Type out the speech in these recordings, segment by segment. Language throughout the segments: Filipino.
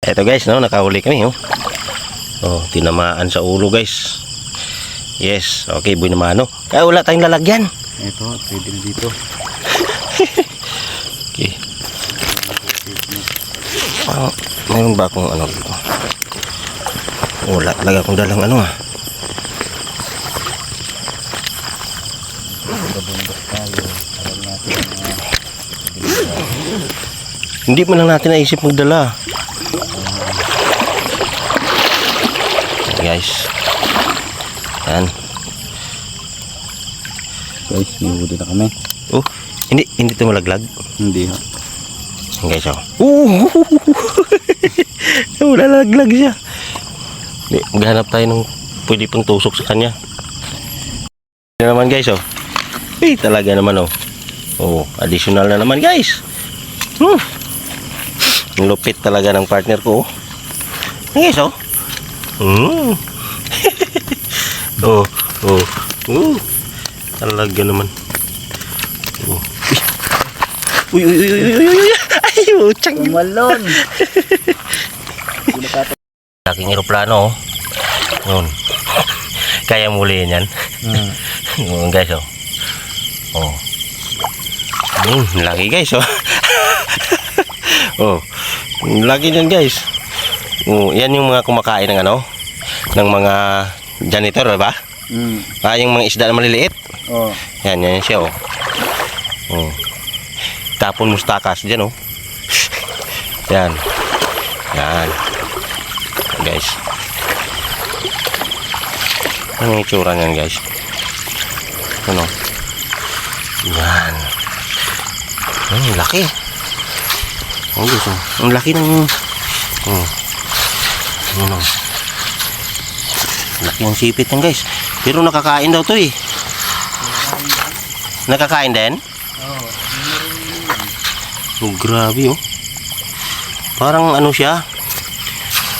Eto guys, no, nakahuli kami, oh. Oh, tinamaan sa ulo, guys. Yes, okay, buhay naman, no. Kaya wala tayong lalagyan. Ito, pwede na dito. Okay. Mayroon ba akong ano dito? Wala talaga akong dalang ano, ah. Babundok tayo. Alam natin Hindi mo lang natin naisip magdala. Guys. Yan. guys, may huli na kami. Oh, hindi ito malaglag. Hindi ha. Yan guys, oh. Wala laglag siya. Maghanap tayo ng pwede pang tusok sa kanya. Yan naman guys, oh. Talaga naman, oh. Oh, additional na naman guys. Ang lupit talaga ng partner ko, oh. Yan guys, oh. Talaga naman. Uy. Ay, utang. Malon. Laking eroplano, oh. Yun. Kaya muli yan. Guys, oh. Oh. Laki guys, oh. Oh. Laki yan guys. Oh, yan yung mga kumakain ng ano, ng mga janitor, ba? Yung mga isda na maliliit. Oh. Yan siya, oh. Oh. Tapon mustakas diyan, oh. Yan. Guys. Ano yung itsura niyan, guys? Ano? Yan. Ang laki. Oh, guys, oh. Ang laki ng ano? Laki ng sipit yan guys. Pero nakakain daw to, eh. Nakakain din? Oh, grabe, oh. Parang ano siya.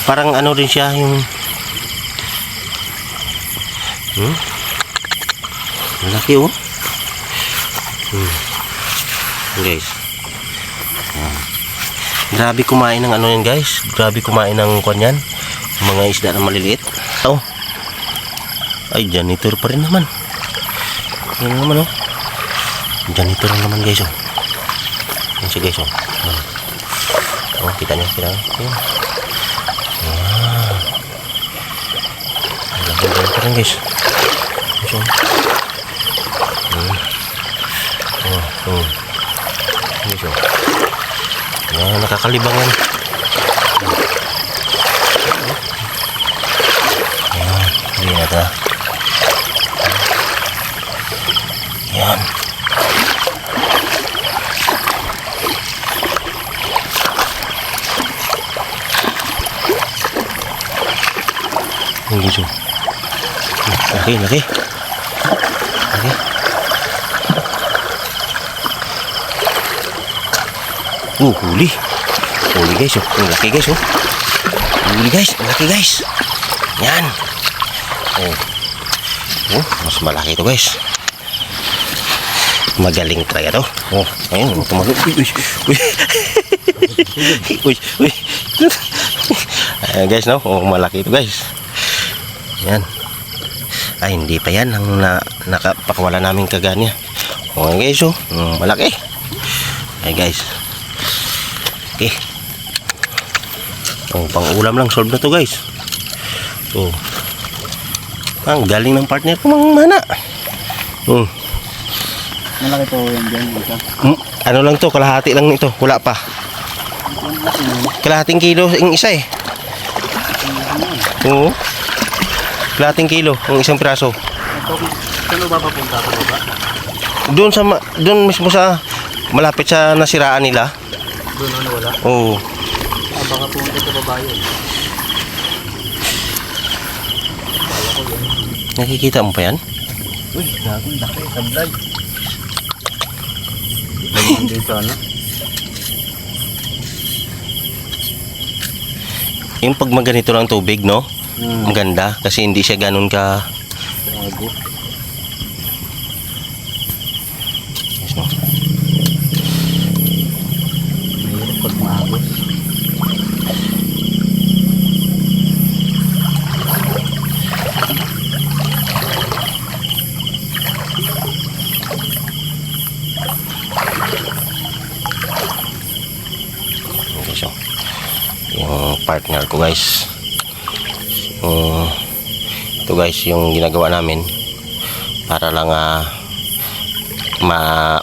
Parang ano rin siya yung laki, oh. Guys. Grabe kumain ng ano yan guys. Grabe kumain ng kanyan. Mga isda na maliliit. Oh. Ay, janitor pa rin naman. Yan naman, oh. Janitor naman guys, oh. Yan siya guys, oh. Oh, kita niyo. Yan. Lagyan pa rin guys. So. Guys, oh. Yan, nakakalibangan. Yan, lihat ha. Yan. Ini so. Laki. Huli guys, oh. Laki guys, oh. Huli guys, laki guys. Yan. Oh, mas malaki to guys. Magaling talaga to. Oh, ayun, tumalog. Uy. Ayan guys, no? Oh, malaki to guys. Yan. Ay, hindi pa yan ang nakapakawala namin kaganya. Oh, guys, oh. Malaki. Ay guys. Okay. Oh, pang ulam lang, solve na to guys. Oh. Ang galing ng partner ko, mana. Malaki po yan dyan. Ano lang to, kalahati lang nito. Wala pa. Kalahating kilo yung isa, eh. Oo. Kalahating kilo ang isang piraso. Saan ba papunta ito ba? Doon mismo sa malapit sa nasiraan nila. Doon ano wala? Oo. Baka pumunta sa babae. Nakikita mo pa yan? Uy, gagawin laki sa vlog. Ganyan dito, ano? Yung pag maganito lang tubig, no? Maganda kasi hindi siya ganun ka Bago. yes, no? Mahirap pag maagos. yung partner ko guys. Ito guys yung ginagawa namin para lang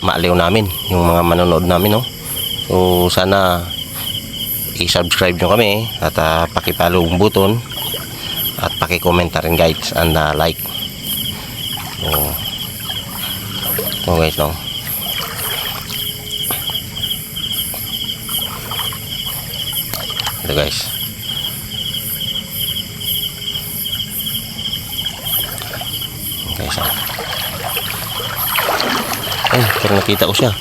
maaliw namin yung mga manonood namin, no? So sana i-subscribe nyo kami at pakipalo yung button at paki-comment na rin guys and like. So ito guys, no? Ito guys. Guys, ay, pero nakita ko siya.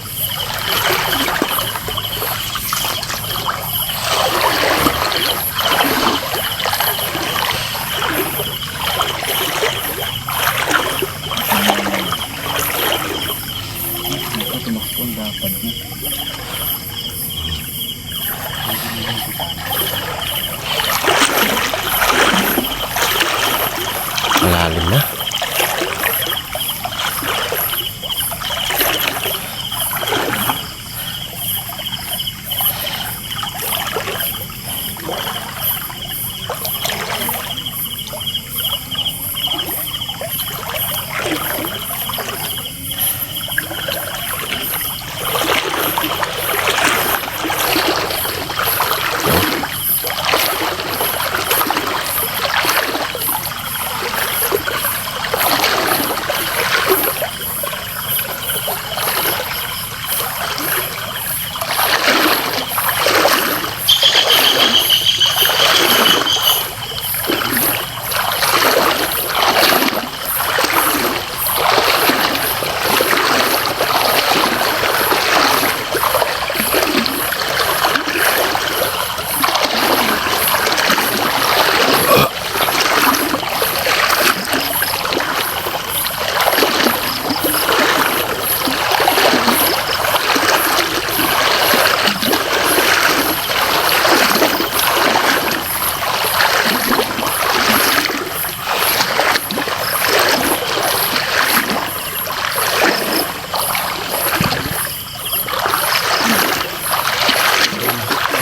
Tumakpon dapat na. Malalim na.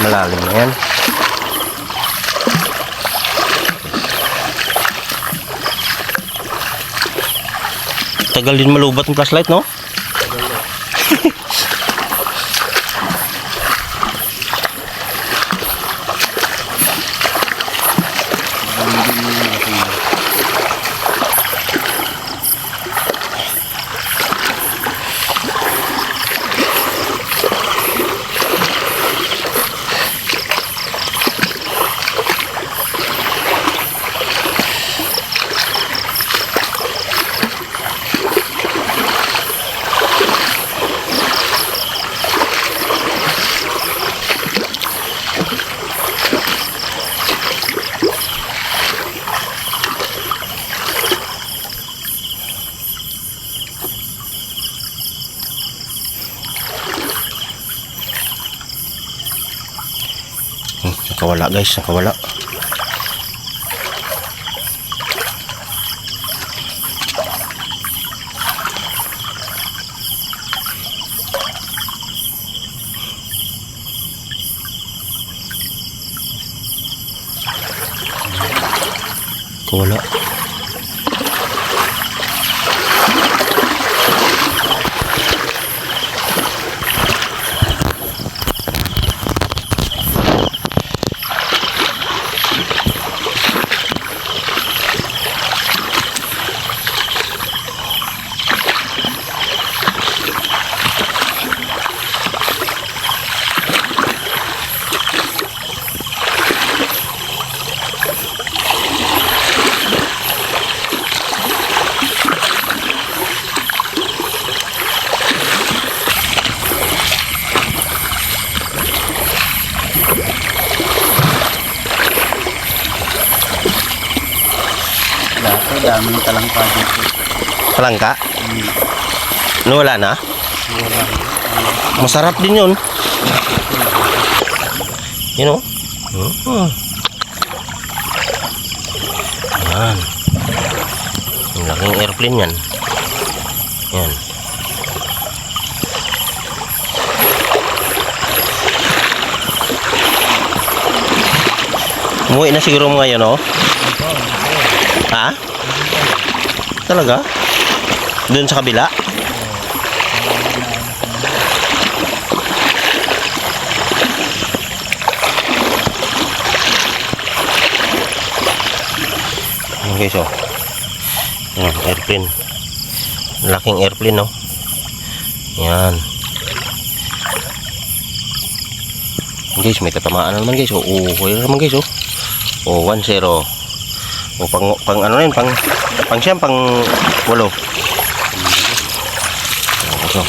Malalim na yan. Tagal din malubat ng flashlight, no? Nakawala guys, nakawala. Nakawala. Daming talangka dito. Talangka? No, wala na? Wala. Masarap din yun. You know? Yan. Ang laking airplane yan. Yan. Umuwi na siguro mo ngayon, oh. Ha? Talaga? Doon sa kabila? Okay, so. Airplane. Laking airplane, no? Yan. Guys, may tatamaan na naman, guys. Okay naman, guys, oh. 1-0. Pang ano rin, pang siyam, pang 8. So.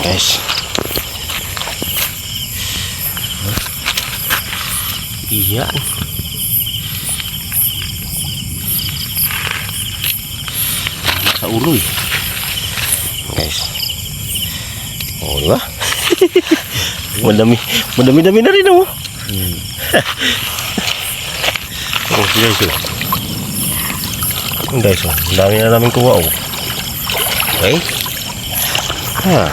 Guys. Iyan. Sa ulo, eh. Guys. Oh, diba? Madami na rin, oh. Oh, guys, oh. Guys, oh. Ang dami na namin kuha, oh. Okay. Ha.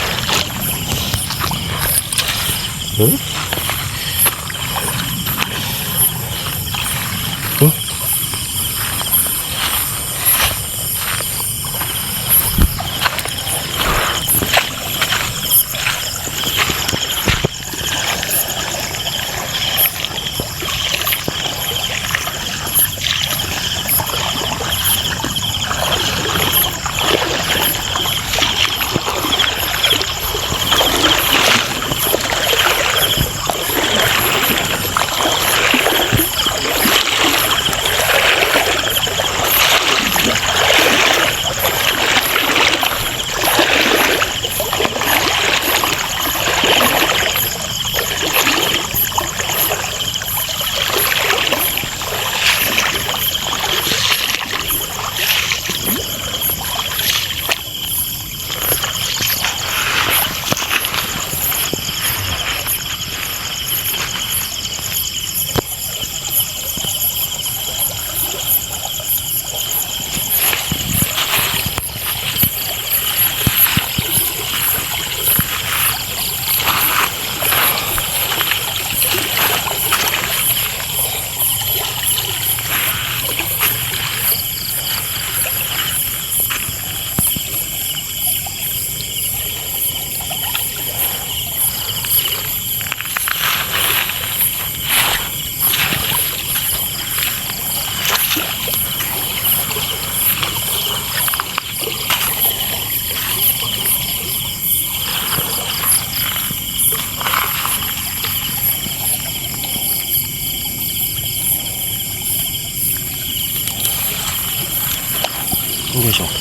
Guys, oh.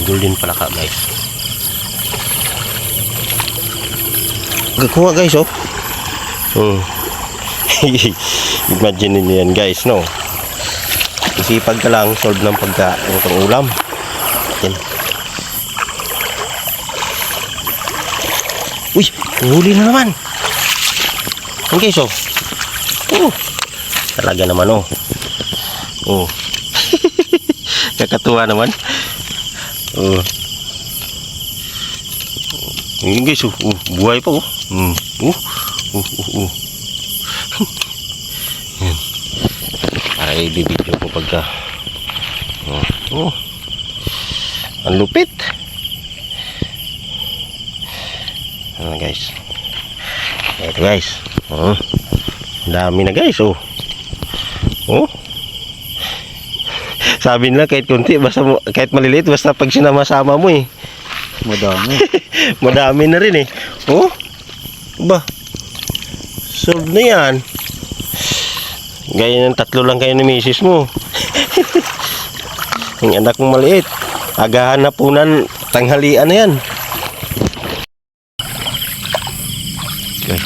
Golden palaka, guys. Kuha, guys, oh. Imagine niyo yan, guys, no? Isipag ka lang, solve ng pang ulam. Yan. Uy, huli na naman. Yan, guys, oh. Talaga naman, oh. Kakatuwa naman. Yun, guys, buhay pa, oh. Yan. Para i-video ko pagka ang lupit. Ano, guys, ito, guys, dami na, guys, sabi nila kahit konti, basta kahit maliliit, basta pag sinama-sama mo, Madami. madami na rin, ba, solve na yan. Gaya ng 3 lang kayo ni misis mo. Yung anak mong maliit, agahan na punan, tanghalian na yan. Guys,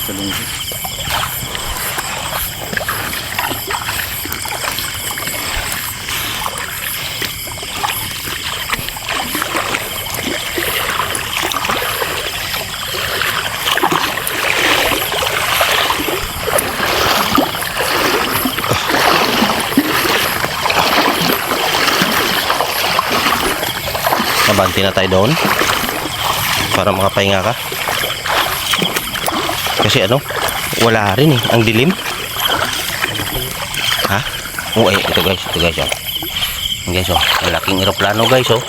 sa lunggo. Nabanti na tayo doon para makapahinga ka kasi ano wala rin eh ang dilim ha. Oh ito guys oh. Guys oh malaking eroplano guys oh.